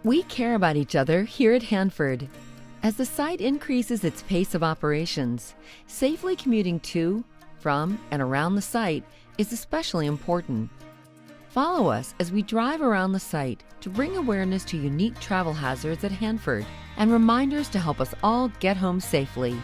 We care about each other here at Hanford. As the site increases its pace of operations, safely commuting to, from, and around the site is especially important. Follow us as we drive around the site to bring awareness to unique travel hazards at Hanford and reminders to help us all get home safely.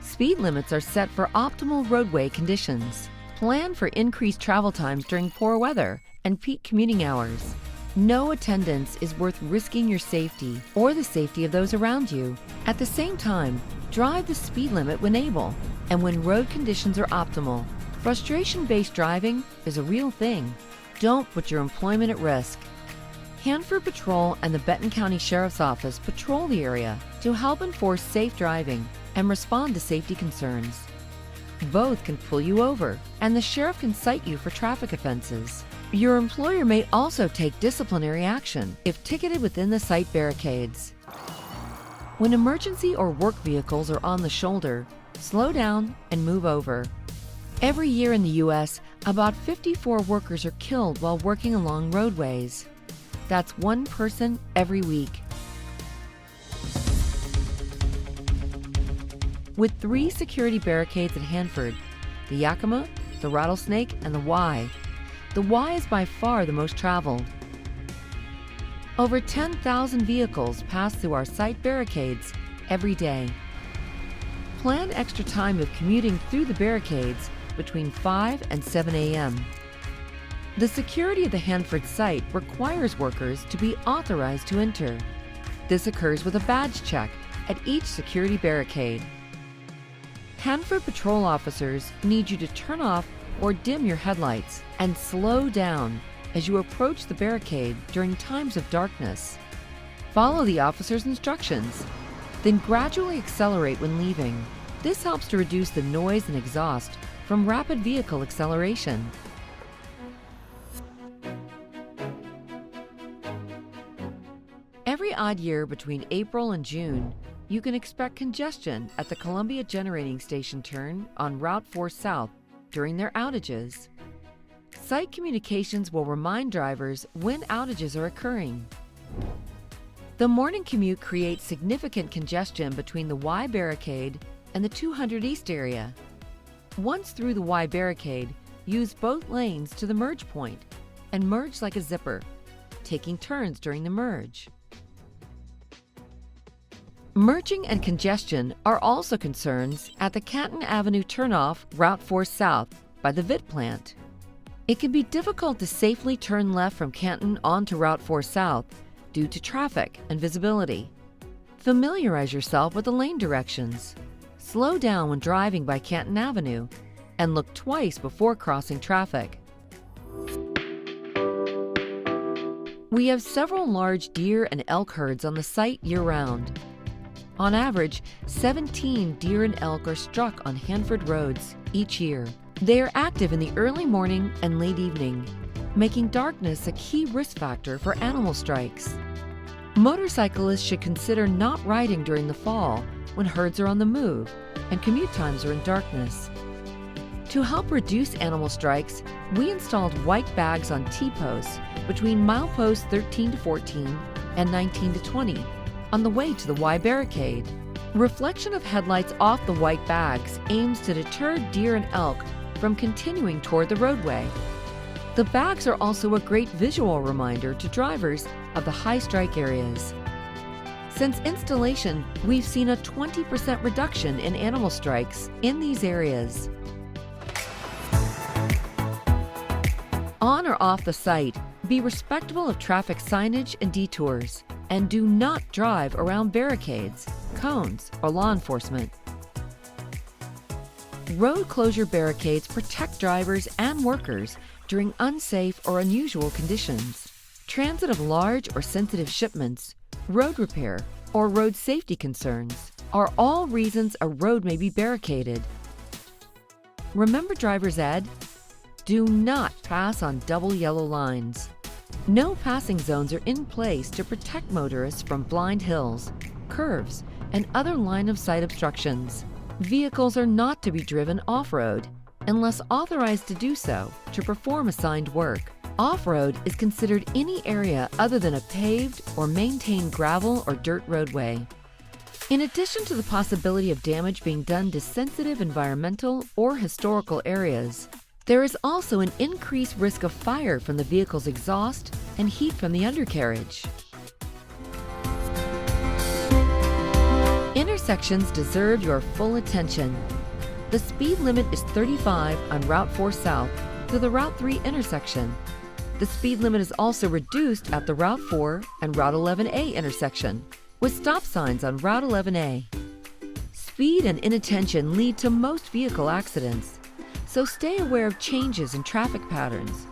Speed limits are set for optimal roadway conditions. Plan for increased travel times during poor weather and peak commuting hours. No attendance is worth risking your safety or the safety of those around you. At the same time, drive the speed limit when able and when road conditions are optimal. Frustration-based driving is a real thing. Don't put your employment at risk. Hanford Patrol and the Benton County Sheriff's Office patrol the area to help enforce safe driving and respond to safety concerns. Both can pull you over, and the sheriff can cite you for traffic offenses. Your employer may also take disciplinary action if ticketed within the site barricades. When emergency or work vehicles are on the shoulder, slow down and move over. Every year in the U.S., about 54 workers are killed while working along roadways. That's one person every week. With 3 security barricades at Hanford, the Yakima, the Rattlesnake, and the Y. The Y is by far the most traveled. Over 10,000 vehicles pass through our site barricades every day. Plan extra time of commuting through the barricades between 5 and 7 a.m. The security of the Hanford site requires workers to be authorized to enter. This occurs with a badge check at each security barricade. Hanford patrol officers need you to turn off or dim your headlights and slow down as you approach the barricade during times of darkness. Follow the officer's instructions, then gradually accelerate when leaving. This helps to reduce the noise and exhaust from rapid vehicle acceleration. Every odd year between April and June, you can expect congestion at the Columbia Generating Station turn on Route 4 South during their outages. Site communications will remind drivers when outages are occurring. The morning commute creates significant congestion between the Y barricade and the 200 East area. Once through the Y barricade, use both lanes to the merge point and merge like a zipper, taking turns during the merge. Merging and congestion are also concerns at the Canton Avenue turnoff Route 4 South by the VIT plant. It can be difficult to safely turn left from Canton onto Route 4 South due to traffic and visibility. Familiarize yourself with the lane directions. Slow down when driving by Canton Avenue and look twice before crossing traffic. We have several large deer and elk herds on the site year-round. On average, 17 deer and elk are struck on Hanford roads each year. They are active in the early morning and late evening, making darkness a key risk factor for animal strikes. Motorcyclists should consider not riding during the fall when herds are on the move and commute times are in darkness. To help reduce animal strikes, we installed white bags on T-posts between mileposts 13 to 14 and 19 to 20 on the way to the Y barricade. Reflection of headlights off the white bags aims to deter deer and elk from continuing toward the roadway. The bags are also a great visual reminder to drivers of the high strike areas. Since installation, we've seen a 20% reduction in animal strikes in these areas. On or off the site, be respectful of traffic signage and detours, and do not drive around barricades, cones, or law enforcement. Road closure barricades protect drivers and workers during unsafe or unusual conditions. Transit of large or sensitive shipments, road repair, or road safety concerns are all reasons a road may be barricaded. Remember driver's ed? Do not pass on double yellow lines. No passing zones are in place to protect motorists from blind hills, curves, and other line-of-sight obstructions. Vehicles are not to be driven off-road unless authorized to do so to perform assigned work. Off-road is considered any area other than a paved or maintained gravel or dirt roadway. In addition to the possibility of damage being done to sensitive environmental or historical areas, there is also an increased risk of fire from the vehicle's exhaust and heat from the undercarriage. Intersections deserve your full attention. The speed limit is 35 on Route 4 South to the Route 3 intersection. The speed limit is also reduced at the Route 4 and Route 11A intersection, with stop signs on Route 11A. Speed and inattention lead to most vehicle accidents, so stay aware of changes in traffic patterns,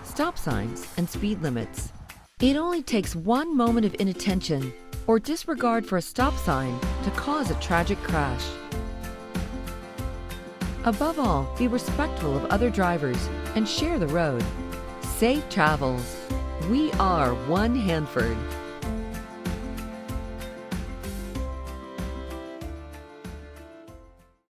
stop signs, and speed limits. It only takes one moment of inattention or disregard for a stop sign to cause a tragic crash. Above all, be respectful of other drivers and share the road. Safe travels. We are One Hanford.